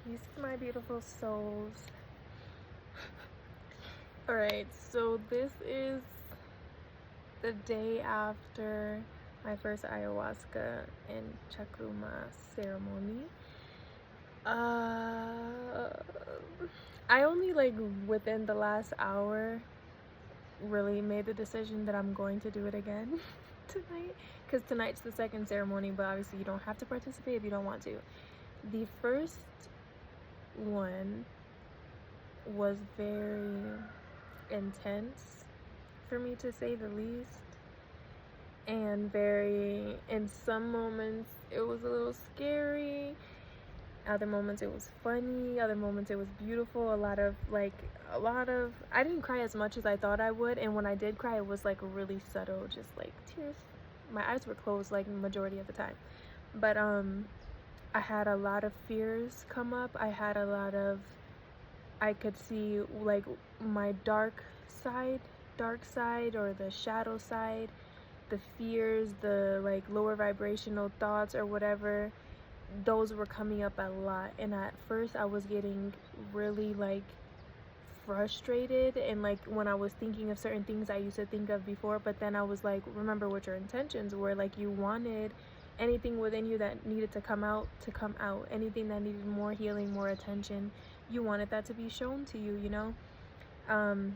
Peace, my beautiful souls. Alright, so this is the day after my first ayahuasca and Chakruna ceremony. I only within the last hour really made the decision that I'm going to do it again tonight, because tonight's the second ceremony, but obviously you don't have to participate if you don't want to. The first one was very intense, for me to say the least, and very, in some moments it was a little scary, other moments it was funny, other moments it was beautiful. A lot of I didn't cry as much as I thought I would, and when I did cry it was like really subtle, just like tears. My eyes were closed like the majority of the time, but I had a lot of fears come up. I could see like my dark side, or the shadow side, the fears, the like lower vibrational thoughts or whatever. Those were coming up a lot, and at first I was getting really like frustrated, and like when I was thinking of certain things I used to think of before, but then I was like, remember what your intentions were. Like, you wanted anything within you that needed to come out, anything that needed more healing, more attention, you wanted that to be shown to you, you know. And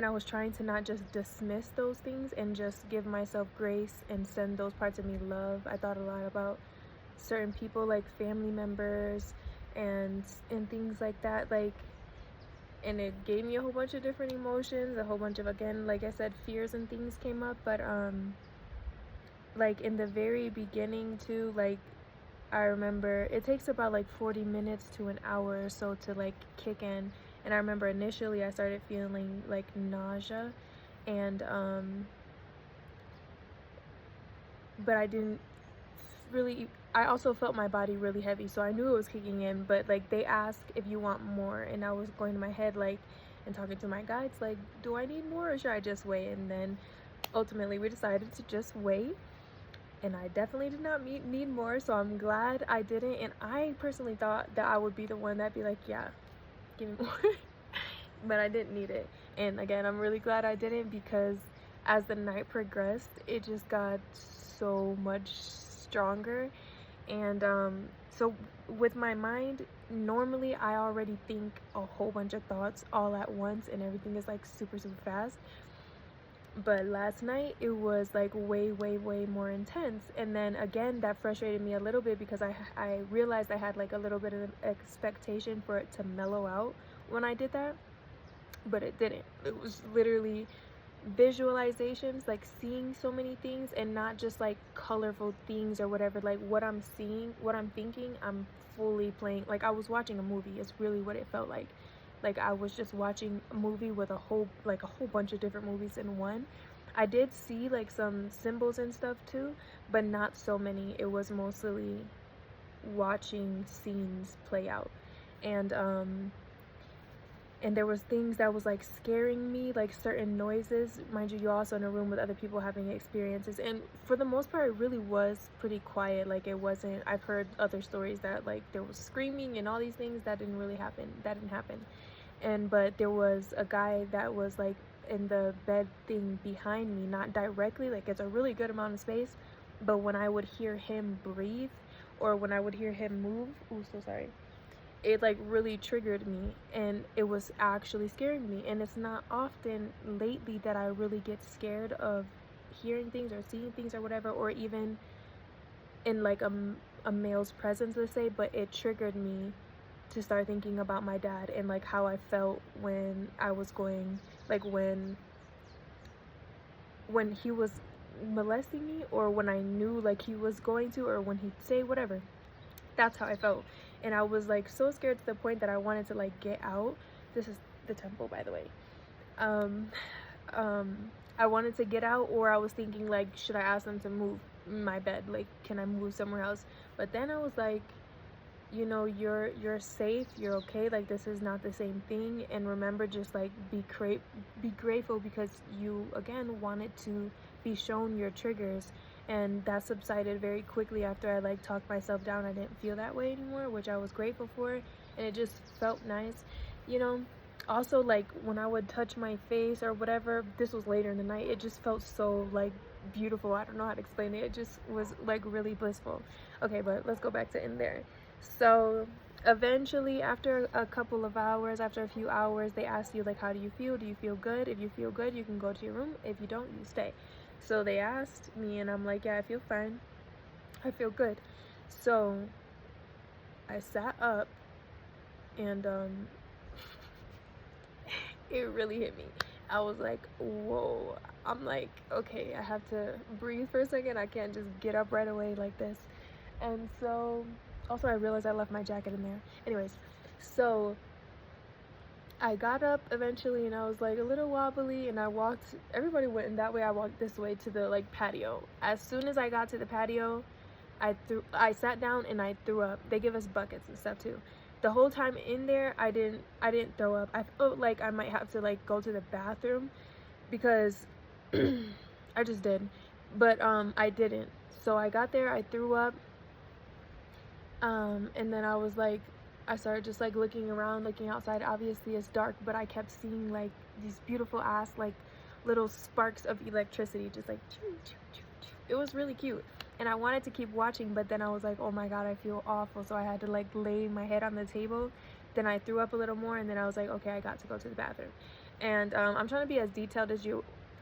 I was trying to not just dismiss those things and just give myself grace and send those parts of me love. I thought a lot about certain people, like family members and things like that, like, and it gave me a whole bunch of different emotions, a whole bunch of, again, like I said, fears and things came up. But like in the very beginning too, like I remember it takes about like 40 minutes to an hour or so to like kick in, and I remember initially I started feeling like nausea, and but I didn't really, I also felt my body really heavy, so I knew it was kicking in. But like they asked if you want more, and I was going in my head like, and talking to my guides like, do I need more or should I just wait? And then ultimately we decided to just wait, and I definitely did not need more, so I'm glad I didn't. And I personally thought that I would be the one that'd be like, yeah, give me more. But I didn't need it, and again, I'm really glad I didn't, because as the night progressed it just got so much stronger. And so with my mind, normally I already think a whole bunch of thoughts all at once, and everything is like super fast. But last night it was like way more intense, and then again that frustrated me a little bit, because I realized I had like a little bit of expectation for it to mellow out when I did that, but it didn't. It was literally visualizations, like seeing so many things, and not just like colorful things or whatever. Like what I'm seeing, what I'm thinking, I'm fully playing, like I was watching a movie. It's really what it felt like. Like I was just watching a movie with a whole bunch of different movies in one. I did see like some symbols and stuff too, but not so many. It was mostly watching scenes play out. And there was things that was like scaring me, like certain noises. Mind you, you're also in a room with other people having experiences, and for the most part it really was pretty quiet. Like it wasn't, I've heard other stories that like there was screaming and all these things. That didn't really happen. That didn't happen. And but there was a guy that was like in the bed thing behind me, not directly, like it's a really good amount of space, but when I would hear him breathe or when I would hear him move, oh so sorry, it like really triggered me, and it was actually scaring me. And it's not often lately that I really get scared of hearing things or seeing things or whatever, or even in like a male's presence, let's say. But it triggered me to start thinking about my dad, and like how I felt when I was going, like when he was molesting me, or when I knew like he was going to, or when he'd say whatever. That's how I felt. And I was like so scared to the point that I wanted to like get out. This is the temple, by the way. um I wanted to get out, or I was thinking like, should I ask them to move my bed, like can I move somewhere else? But then I was like, you know, you're safe, you're okay, like this is not the same thing. And remember, just like be grateful, because you again wanted to be shown your triggers, and that subsided very quickly after I like talked myself down. I didn't feel that way anymore, which I was grateful for, and it just felt nice, you know. Also, like when I would touch my face or whatever, this was later in the night, it just felt so like beautiful. I don't know how to explain it. It just was like really blissful. Okay, but let's go back to in there. So eventually, after a couple of hours, after a few hours, they ask you like, how do you feel? Do you feel good? If you feel good, you can go to your room. If you don't, you stay. So they asked me, and I'm like, yeah, I feel fine, I feel good. So I sat up, and it really hit me. I was like, whoa. I'm like, okay, I have to breathe for a second. I can't just get up right away like this. And so also I realized I left my jacket in there. Anyways, so I got up eventually, and I was like a little wobbly, and I walked, everybody went in that way, I walked this way to the like patio. As soon as I got to the patio, I sat down and I threw up. They give us buckets and stuff too. The whole time in there, I didn't throw up. I felt like I might have to like go to the bathroom because I just did, but I didn't. So I got there, I threw up, and then I was like, I started just like looking around, looking outside. Obviously it's dark, but I kept seeing like these beautiful ass like little sparks of electricity, just like choo, choo, choo, choo. It was really cute, and I wanted to keep watching, but then I was like, oh my god, I feel awful. So I had to like lay my head on the table. Then I threw up a little more, and then I was like, okay, I got to go to the bathroom. And I'm trying to be as detailed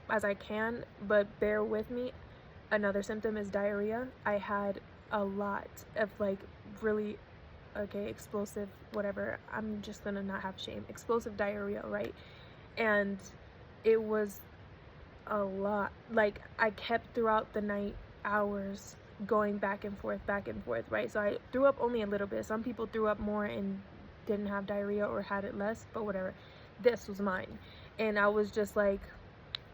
as I can, but bear with me. Another symptom is diarrhea. I had a lot of like really, okay, explosive, whatever, I'm just gonna not have shame, explosive diarrhea, right? And it was a lot. Like I kept throughout the night hours going back and forth, right? So I threw up only a little bit. Some people threw up more and didn't have diarrhea or had it less, but whatever. This was mine. And I was just like,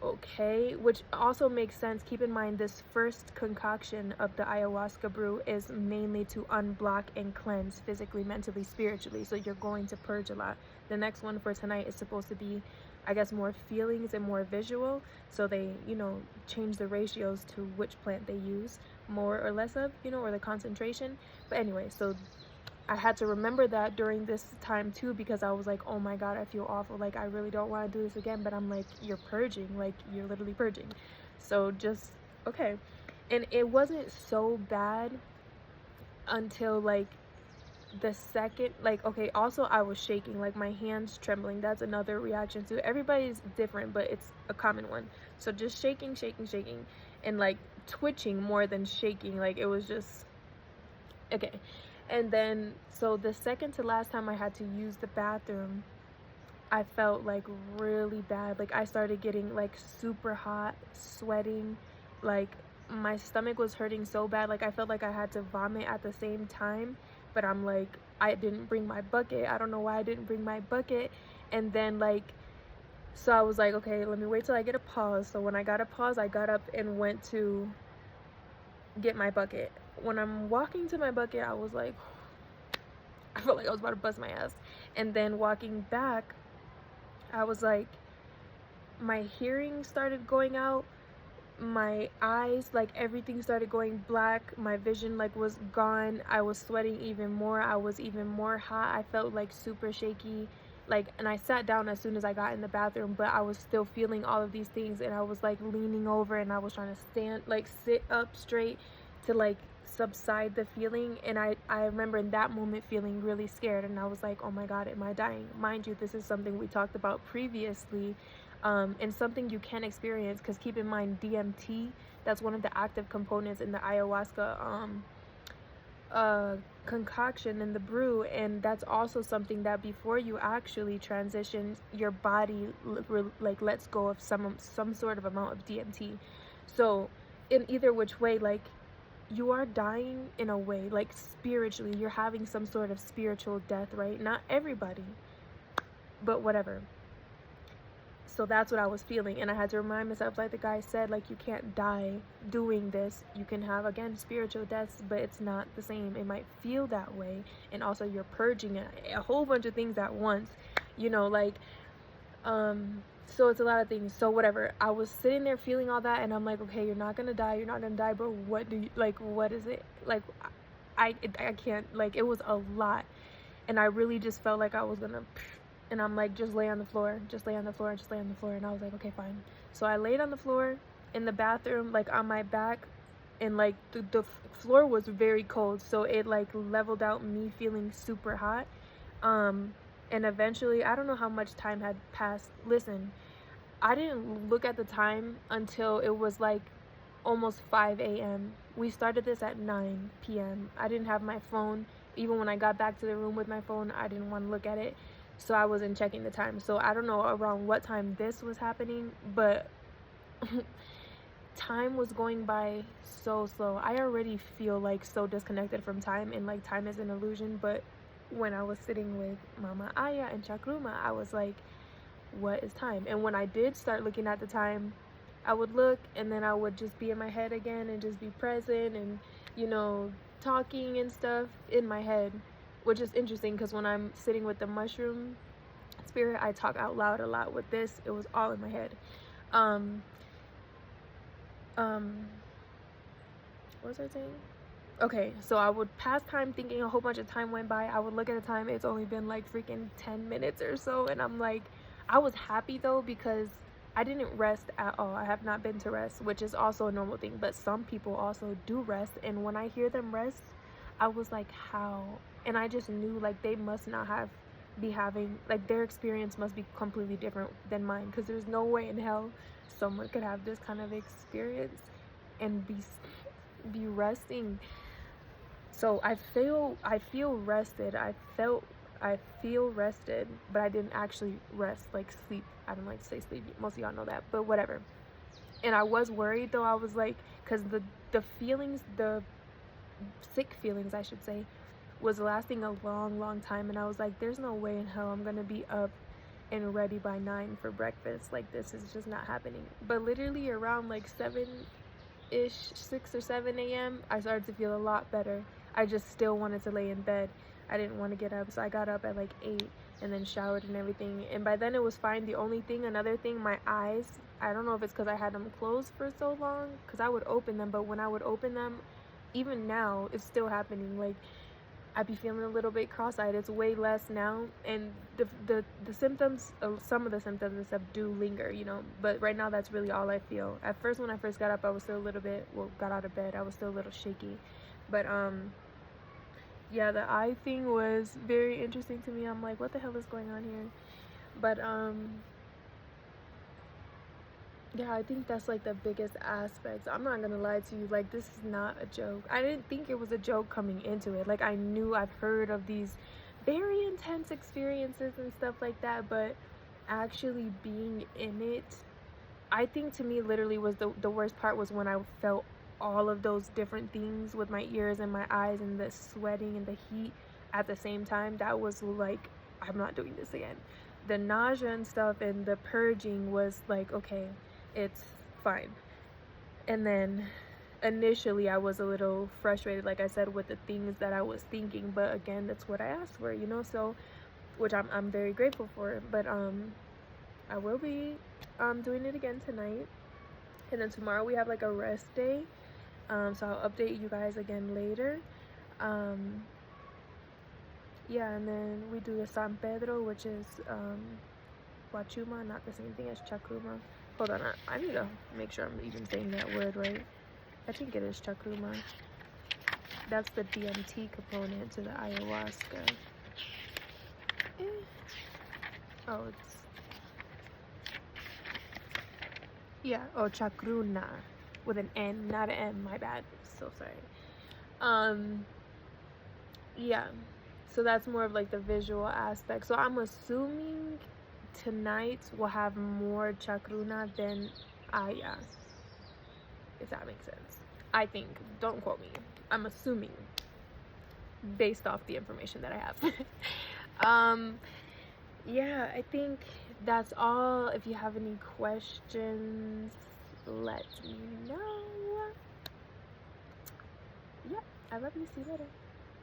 okay, which also makes sense. Keep in mind, this first concoction of the ayahuasca brew is mainly to unblock and cleanse physically, mentally, spiritually. So you're going to purge a lot. The next one for tonight is supposed to be, I guess, more feelings and more visual. So they, you know, change the ratios to which plant they use more or less of, you know, or the concentration. But anyway, so I had to remember that during this time too, because I was like, oh my god, I feel awful. Like I really don't want to do this again. But I'm like, you're purging, like you're literally purging. So just, okay. And it wasn't so bad until like the second, like, okay, also I was shaking, like my hands trembling. That's another reaction to it. Everybody's different, but it's a common one. So just shaking, and like twitching more than shaking. Like it was just, okay. And then, so the second to last time I had to use the bathroom, I felt like really bad. Like I started getting like super hot, sweating, like my stomach was hurting so bad. Like I felt like I had to vomit at the same time. But I'm like, I didn't bring my bucket. I don't know why I didn't bring my bucket. And then like, so I was like, okay, let me wait till I get a pause. So when I got a pause, I got up and went to get my bucket. When I'm walking to my bucket, I was like, I felt like I was about to bust my ass. And then walking back, I was like, my hearing started going out, my eyes, like everything started going black, my vision like was gone, I was sweating even more, I was even more hot, I felt like super shaky, like, and I sat down as soon as I got in the bathroom, but I was still feeling all of these things, and I was like leaning over, and I was trying to stand, like sit up straight to like subside the feeling. And I remember in that moment feeling really scared, and I was like, oh my god, am I dying? Mind you, this is something we talked about previously, and something you can experience, because keep in mind, DMT, that's one of the active components in the ayahuasca concoction in the brew, and that's also something that before you actually transition, your body like lets go of some sort of amount of DMT. So in either which way, like you are dying in a way, like spiritually, you're having some sort of spiritual death, right? Not everybody, but whatever. So that's what I was feeling, and I had to remind myself, like the guy said, like you can't die doing this. You can have, again, spiritual deaths, but it's not the same. It might feel that way, and also you're purging a whole bunch of things at once, you know, like So it's a lot of things. So whatever, I was sitting there feeling all that, and I'm like, okay, you're not gonna die, you're not gonna die, but what do you like, what is it like? I can't, like, it was a lot, and I really just felt like I was gonna, and I'm like, just lay on the floor, just lay on the floor, just lay on the floor. And I was like, okay, fine. So I laid on the floor in the bathroom, like on my back, and like the floor was very cold, so it like leveled out me feeling super hot. And eventually, I don't know how much time had passed. Listen, I didn't look at the time until it was like almost 5 a.m. We started this at 9 p.m. I didn't have my phone. Even when I got back to the room with my phone, I didn't want to look at it. So I wasn't checking the time. So I don't know around what time this was happening, but time was going by so slow. I already feel like so disconnected from time, and like time is an illusion. But when I was sitting with Mama Aya and Chakruna, I was like, what is time? And when I did start looking at the time, I would look, and then I would just be in my head again and just be present, and you know, talking and stuff in my head, which is interesting because when I'm sitting with the mushroom spirit, I talk out loud a lot. With this, it was all in my head. What was I saying? Okay, so I would pass time thinking a whole bunch of time went by. I would look at the time, it's only been like freaking 10 minutes or so, and I'm like, I was happy though, because I didn't rest at all. I have not been to rest, which is also a normal thing, but some people also do rest, and when I hear them rest, I was like, how? And I just knew like they must not be having, like, their experience must be completely different than mine, because there's no way in hell someone could have this kind of experience and be resting. So I feel rested. I feel rested, but I didn't actually rest, like sleep. I don't like to say sleep. Most of y'all know that, but whatever. And I was worried though. I was like, because the feelings, the sick feelings, I should say, was lasting a long time, and I was like, there's no way in hell I'm gonna be up and ready by 9 for breakfast. Like, this is just not happening. But literally around like 7-ish, 6 or 7 a.m., I started to feel a lot better. I just still wanted to lay in bed. I didn't want to get up, so I got up at like 8 and then showered and everything, and by then it was fine. The only thing, another thing, my eyes, I don't know if it's because I had them closed for so long, because I would open them, but when I would open them, even now, it's still happening. Like, I'd be feeling a little bit cross-eyed. It's way less now, and the symptoms, some of the symptoms and stuff do linger, you know, but right now that's really all I feel. At first, when I first got up, I was still a little bit, well, got out of bed, I was still a little shaky, but yeah, the eye thing was very interesting to me. I'm like, what the hell is going on here? But yeah, I think that's like the biggest aspect. I'm not gonna lie to you, like, this is not a joke. I didn't think it was a joke coming into it. Like, I knew, I've heard of these very intense experiences and stuff like that, but actually being in it, I think to me literally was the worst part was when I felt all of those different things with my ears and my eyes and the sweating and the heat at the same time. That was like, I'm not doing this again. The nausea and stuff and the purging was like, okay, it's fine. And then initially I was a little frustrated, like I said, with the things that I was thinking, but again, that's what I asked for, you know, so, which I'm very grateful for. But I will be doing it again tonight, and then tomorrow we have like a rest day, so I'll update you guys again later. Yeah, and then we do the San Pedro, which is Wachuma, not the same thing as Chakruna. Hold on, I need to make sure I'm even saying that word right. I think it is Chakruna. That's the DMT component to the ayahuasca. Oh, it's, yeah, oh, Chakruna with an N, not an M, my bad, so sorry. Yeah, so that's more of like the visual aspect. So I'm assuming tonight we'll have more Chakruna than Aya, if that makes sense. I think, don't quote me, I'm assuming based off the information that I have. Yeah, I think that's all. If you have any questions, let me know. Yeah, I love you. See you later.